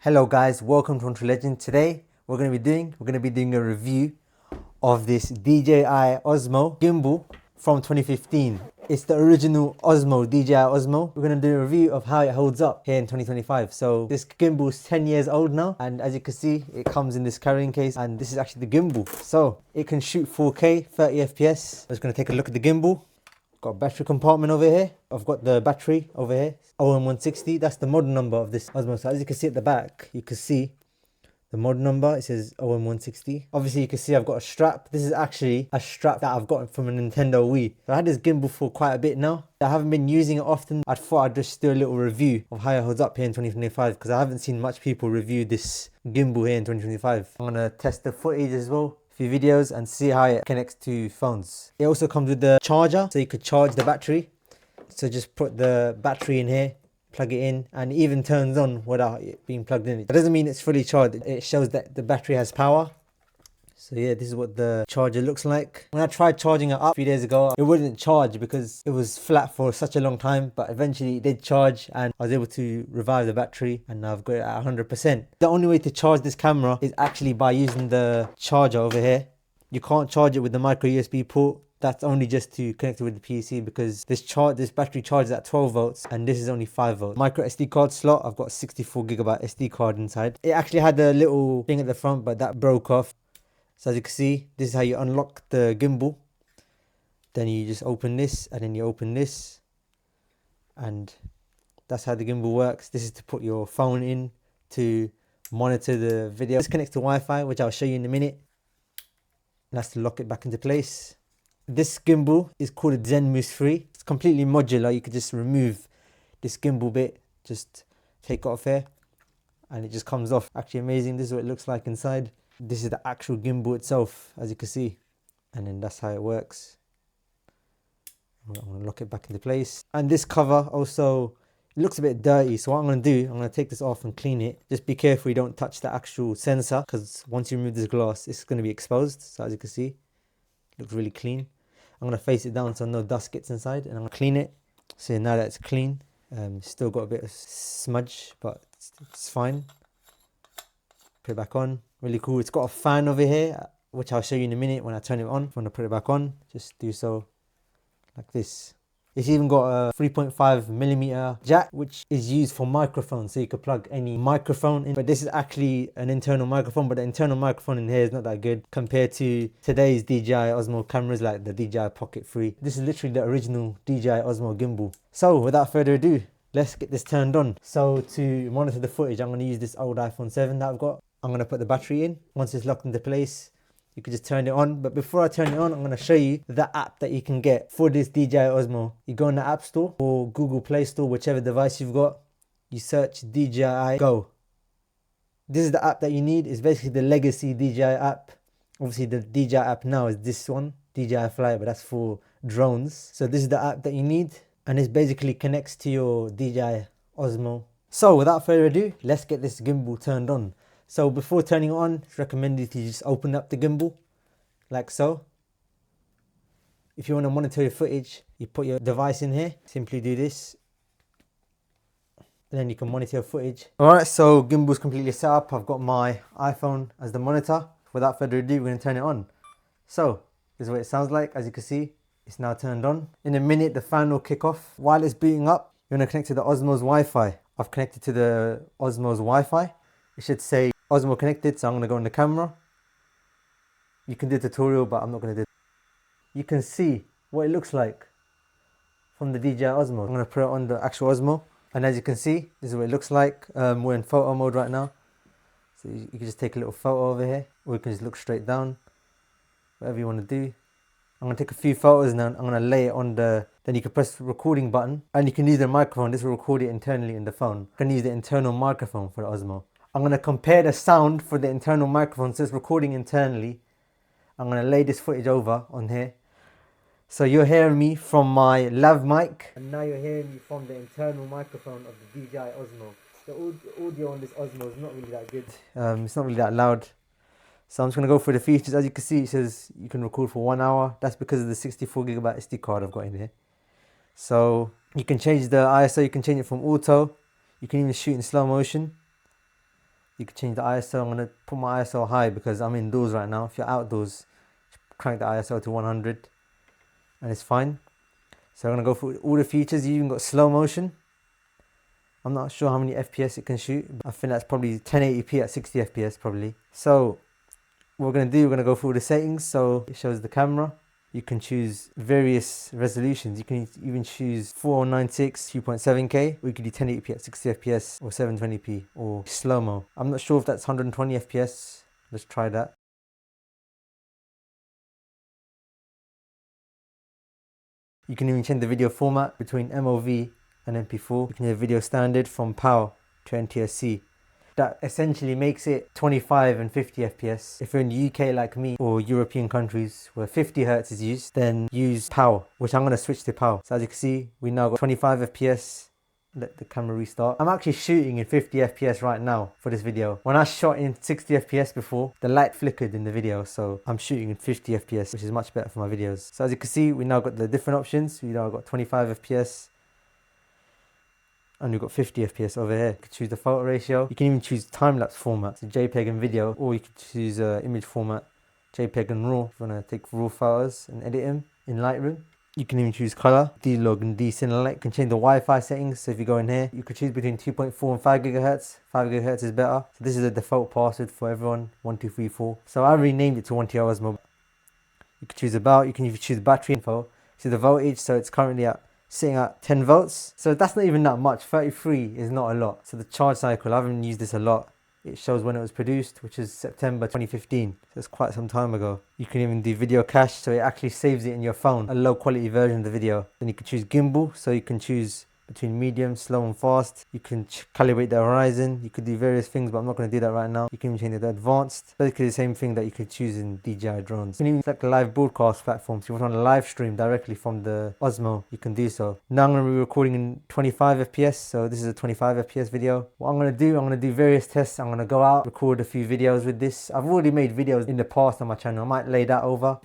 Hello guys, welcome to Country Legend. Today we're going to be doing a review of this DJI Osmo gimbal from 2015. It's the original Osmo, DJI Osmo. We're going to do a review of how it holds up here in 2025. So this gimbal is 10 years old now, and as you can see, it comes in this carrying case, and this is actually the gimbal. So it can shoot 4K 30 FPS. I'm just going to take a look at the gimbal. Got a battery compartment over here. I've got the battery over here, OM160. That's the model number of this Osmo. So as you can see at the back, you can see the model number. It says OM160. Obviously, you can see I've got a strap. This is actually a strap that I've got from a Nintendo Wii. So I had this gimbal for quite a bit now. I haven't been using it often. I thought I'd just do a little review of how it holds up here in 2025 because I haven't seen much people review this gimbal here in 2025. I'm gonna test the footage as well, few videos, and see how it connects to phones. It also comes with the charger, so you could charge the battery. So just put the battery in here, plug it in, and it even turns on without it being plugged in. That doesn't mean it's fully charged. It shows that the battery has power. So yeah, this is what the charger looks like. When I tried charging it up a few days ago, it wouldn't charge because it was flat for such a long time, but eventually it did charge and I was able to revive the battery, and now I've got it at 100%. The only way to charge this camera is actually by using the charger over here. You can't charge it with the micro USB port. That's only just to connect it with the PC because this battery charges at 12 volts and this is only 5 volts. Micro SD card slot, I've got a 64GB SD card inside. It actually had a little thing at the front, but that broke off. So as you can see, this is how you unlock the gimbal. Then you just open this, and then you open this, and that's how the gimbal works. This is to put your phone in to monitor the video. This connects to Wi-Fi, which I'll show you in a minute. And that's to lock it back into place. This gimbal is called a Zenmousse 3. It's completely modular. You could just remove this gimbal bit, just take it off here, and it just comes off. Actually amazing. This is what it looks like inside. This is the actual gimbal itself, as you can see, and then that's how it works. I'm going to lock it back into place. And this cover also, it looks a bit dirty, so what I'm going to do, I'm going to take this off and clean it. Just be careful you don't touch the actual sensor, because once you remove this glass, it's going to be exposed. So as you can see, it looks really clean. I'm going to face it down so no dust gets inside, and I'm going to clean it. So now that it's clean, still got a bit of smudge, but it's fine. Put it back on. Really cool. It's got a fan over here, which I'll show you in a minute when I turn it on. If you want to put it back on, just do so like this. It's even got a 3.5mm jack, which is used for microphones, so you could plug any microphone in. But this is actually an internal microphone, but the internal microphone in here is not that good compared to today's DJI Osmo cameras like the DJI Pocket 3. This is literally the original DJI Osmo gimbal. So without further ado, let's get this turned on. So to monitor the footage, I'm going to use this old iPhone 7 that I've got. I'm going to put the battery in. Once it's locked into place, you can just turn it on. But before I turn it on, I'm going to show you the app that you can get for this DJI Osmo. You go in the App Store or Google Play Store, whichever device you've got. You search DJI Go. This is the app that you need. It's basically the legacy DJI app. Obviously the DJI app now is this one, DJI Fly, but that's for drones. So this is the app that you need, and it basically connects to your DJI Osmo. So without further ado, let's get this gimbal turned on. So before turning it on, it's recommended to just open up the gimbal, like so. If you want to monitor your footage, you put your device in here, simply do this. And then you can monitor your footage. Alright, so gimbal's completely set up. I've got my iPhone as the monitor. Without further ado, we're going to turn it on. So, this is what it sounds like. As you can see, it's now turned on. In a minute, the fan will kick off. While it's booting up, you're going to connect to the Osmo's Wi-Fi. I've connected to the Osmo's Wi-Fi. It should say Osmo connected, so I'm going to go in the camera. You can do a tutorial, but I'm not going to do it. You can see what it looks like from the DJI Osmo. I'm going to put it on the actual Osmo. And as you can see, this is what it looks like. We're in photo mode right now. So you can just take a little photo over here, or you can just look straight down. Whatever you want to do. I'm going to take a few photos now. I'm going to lay it on the... Then you can press the recording button. And you can use the microphone. This will record it internally in the phone. You can use the internal microphone for the Osmo. I'm going to compare the sound for the internal microphone, so it's recording internally. I'm going to lay this footage over on here. So you're hearing me from my lav mic, and now you're hearing me from the internal microphone of the DJI Osmo. The audio on this Osmo is not really that good. It's not really that loud. So I'm just going to go through the features. As you can see, it says you can record for 1 hour. That's because of the 64GB SD card I've got in here. So you can change the ISO, you can change it from auto. You can even shoot in slow motion. You can change the ISO. I'm gonna put my ISO high because I'm indoors right now. If you're outdoors, crank the ISO to 100 and it's fine. So I'm gonna go through all the features. You even got slow motion. I'm not sure how many FPS it can shoot. I think that's probably 1080p at 60 FPS probably. So what we're gonna do, we're gonna go through the settings. So it shows the camera. You can choose various resolutions. You can even choose 4096 2.7K, or you could do 1080p at 60 FPS or 720p or slow-mo. I'm not sure if that's 120 FPS. Let's try that. You can even change the video format between MOV and MP4. You can do video standard from PAL to NTSC. That essentially makes it 25 and 50 FPS. If you're in the UK like me or European countries where 50 Hz is used, then use PAL, which I'm going to switch to PAL. So as you can see, we now got 25 FPS. Let the camera restart. I'm actually shooting in 50 FPS right now for this video. When I shot in 60 FPS before, the light flickered in the video, so I'm shooting in 50 FPS, which is much better for my videos. So as you can see, we now got the different options. We now got 25 FPS, and we've got 50 FPS over here. You can choose the photo ratio. You can even choose time-lapse format, so JPEG and video, or you can choose image format, JPEG and RAW. If you want to take raw photos and edit them in Lightroom. You can even choose color, D-Log and D-Cinelite. You can change the Wi-Fi settings. So if you go in here, you can choose between 2.4 and 5 gigahertz. 5 gigahertz is better. So this is the default password for everyone, 1234. So I renamed it to 1TR Osmo. You can choose about, you can even choose battery info. See the voltage, so it's currently sitting at 10 volts. So that's not even that much. 33 is not a lot. So the charge cycle, I haven't used this a lot. It shows when it was produced, which is September 2015. So it's quite some time ago. You can even do video cache, so it actually saves it in your phone, a low quality version of the video. Then you can choose gimbal, so you can choose between medium, slow and fast. You can calibrate the horizon. You could do various things, but I'm not going to do that right now. You can even change it to advanced. Basically the same thing that you could choose in DJI drones. You can even select a live broadcast platform. So if you want to live stream directly from the Osmo, you can do so. Now I'm going to be recording in 25 FPS. So this is a 25 FPS video. What I'm going to do various tests. I'm going to go out, record a few videos with this. I've already made videos in the past on my channel. I might lay that over.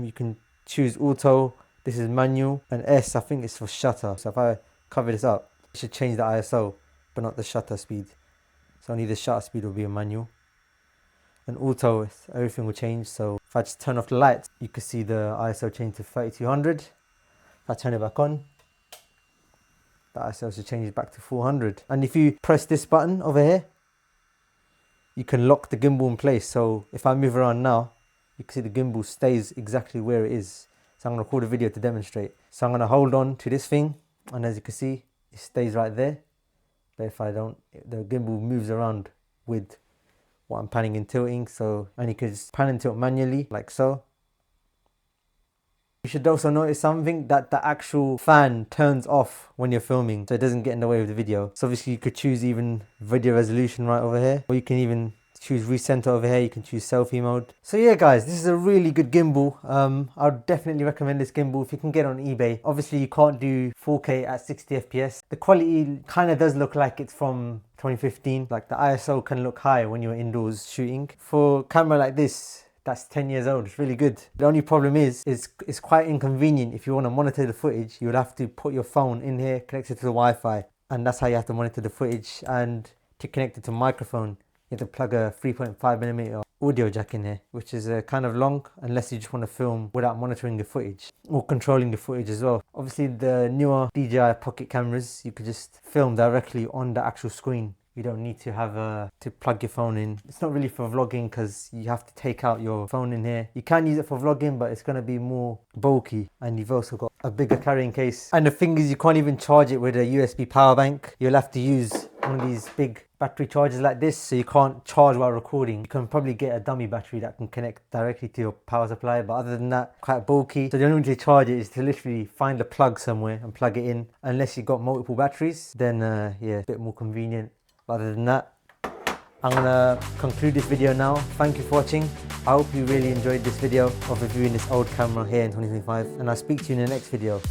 You can choose auto, this is manual, and S I think it's for shutter. So if I cover this up, it should change the ISO, but not the shutter speed. So only the shutter speed will be a manual. And auto, everything will change. So if I just turn off the lights, you can see the ISO change to 3200. If I turn it back on, the ISO should change back to 400. And if you press this button over here, you can lock the gimbal in place. So if I move around now, you can see the gimbal stays exactly where it is. So I'm going to record a video to demonstrate. So I'm going to hold on to this thing, and as you can see, it stays right there. But if I don't, the gimbal moves around with what I'm panning and tilting. So, and you can just pan and tilt manually, like so. You should also notice something, that the actual fan turns off when you're filming, so it doesn't get in the way of the video. So obviously you could choose even video resolution right over here, or you can even choose recenter over here. You can choose selfie mode. So yeah guys, this is a really good gimbal. I would definitely recommend this gimbal if you can get it on eBay. Obviously you can't do 4K at 60 FPS. The quality kind of does look like it's from 2015. Like the ISO can look high when you're indoors shooting. For a camera like this, that's 10 years old, it's really good. The only problem is it's quite inconvenient. If you want to monitor the footage, you would have to put your phone in here, connect it to the Wi-Fi, and that's how you have to monitor the footage. And to connect it to microphone, you have to plug a 3.5mm audio jack in here, which is kind of long unless you just want to film without monitoring the footage or controlling the footage as well. Obviously the newer DJI pocket cameras, you could just film directly on the actual screen. You don't need to have to plug your phone in. It's not really for vlogging because you have to take out your phone in here. You can use it for vlogging, but it's going to be more bulky, and you've also got a bigger carrying case. And the thing is, you can't even charge it with a USB power bank. You'll have to use one of these big battery chargers like this, so you can't charge while recording. You can probably get a dummy battery that can connect directly to your power supply, but other than that, quite bulky. So the only way to charge it is to literally find a plug somewhere and plug it in. Unless you've got multiple batteries, then yeah, a bit more convenient. But other than that, I'm gonna conclude this video now. Thank you for watching. I hope you really enjoyed this video of reviewing this old camera here in 2025, and I'll speak to you in the next video.